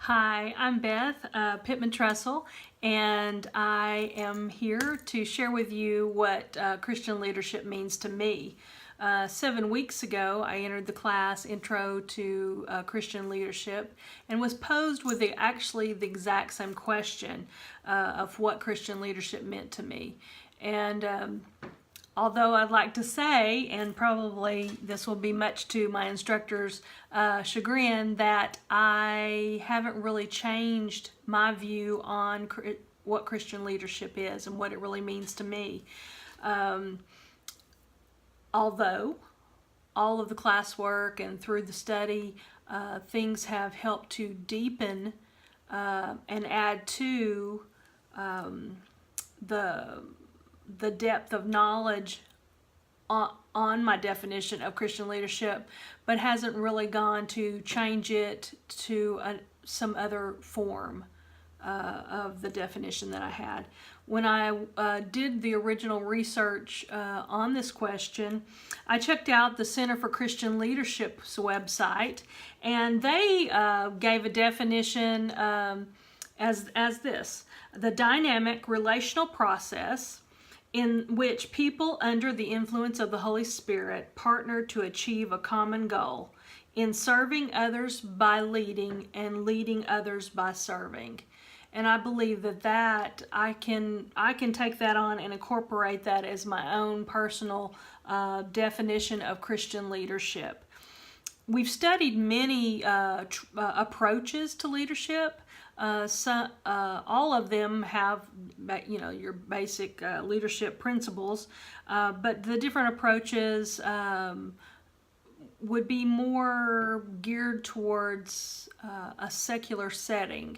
Hi, I'm Beth Pittman Trussell, and I am here to share with you what Christian leadership means to me. 7 weeks ago, I entered the class Intro to Christian Leadership and was posed with actually the exact same question of what Christian leadership meant to me. And although I'd like to say, and probably this will be much to my instructor's chagrin, that I haven't really changed my view on what Christian leadership is and what it really means to me. Although all of the classwork and through the study, things have helped to deepen and add to the depth of knowledge on my definition of Christian leadership, but hasn't really gone to change it to some other form of the definition that I had. When I did the original research on this question, I checked out the Center for Christian Leadership's website, and they gave a definition as this: the dynamic relational process in which people under the influence of the Holy Spirit partner to achieve a common goal in serving others by leading and leading others by serving. And I believe that I can take that on and incorporate that as my own personal definition of Christian leadership. We've studied many approaches to leadership. All of them have, your basic leadership principles, but the different approaches would be more geared towards a secular setting.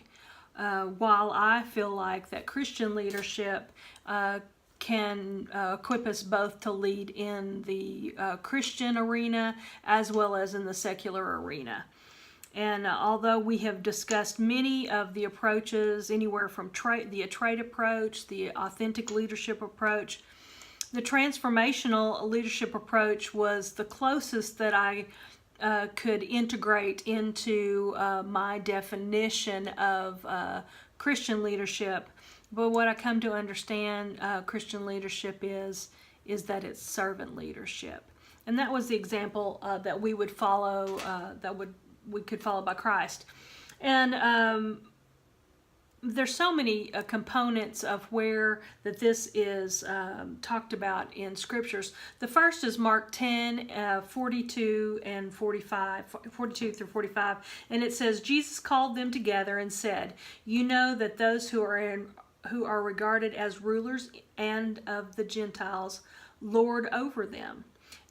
While I feel like that Christian leadership can equip us both to lead in the Christian arena as well as in the secular arena. And although we have discussed many of the approaches, anywhere from the Atreid approach, the authentic leadership approach, the transformational leadership approach was the closest that I could integrate into my definition of Christian leadership. But what I come to understand Christian leadership is that it's servant leadership. And that was the example that we would follow, we could follow by Christ. And there's so many components of where that this is talked about in scriptures. The first is Mark 10, 42 and 45, 42 through 45. And it says, Jesus called them together and said, "You know that those who are regarded as rulers and of the Gentiles lord over them,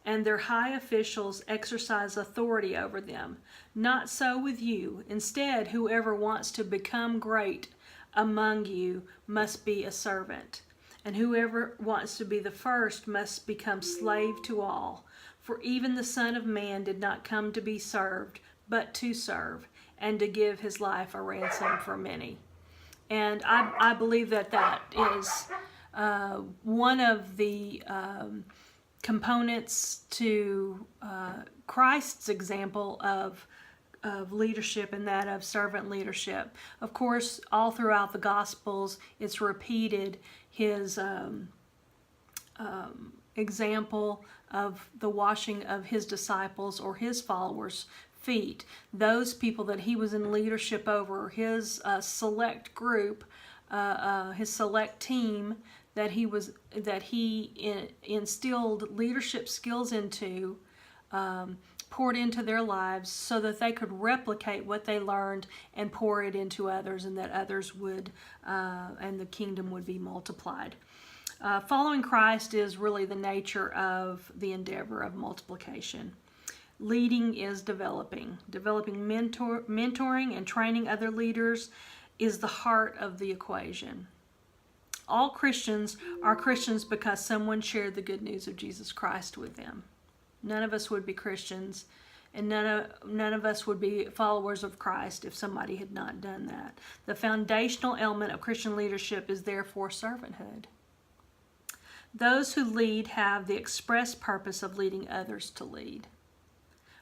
and their high officials exercise authority over them. Not so with you. Instead, whoever wants to become great among you must be a servant, and whoever wants to be the first must become slave to all. For even the Son of Man did not come to be served, but to serve, and to give his life a ransom for many." And I believe that is one of the components to Christ's example of leadership, and that of servant leadership. Of course, all throughout the Gospels, it's repeated his example of the washing of his disciples or his followers' feet. Those people that he was in leadership over, his select group, his select team that he instilled leadership skills into, poured into their lives so that they could replicate what they learned and pour it into others, and that others would, and the kingdom would be multiplied. Following Christ is really the nature of the endeavor of multiplication. Leading is developing. Mentoring and training other leaders is the heart of the equation. All Christians are Christians because someone shared the good news of Jesus Christ with them. None of us would be Christians, and none of us would be followers of Christ if somebody had not done that. The foundational element of Christian leadership is therefore servanthood. Those who lead have the express purpose of leading others to lead.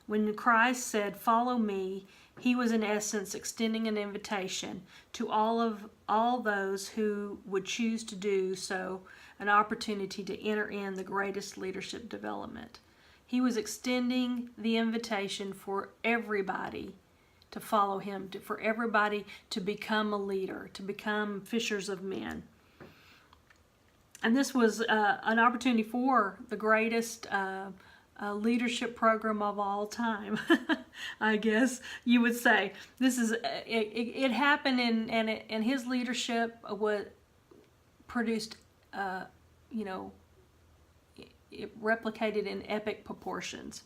When Christ said, "Follow me," He was in essence extending an invitation to all those who would choose to do so, an opportunity to enter in the greatest leadership development. He was extending the invitation for everybody to follow him, for everybody to become a leader, to become fishers of men. And this was an opportunity for the greatest leadership program of all time. I guess you would say this is it happened, and his leadership was produced, you know, it replicated in epic proportions.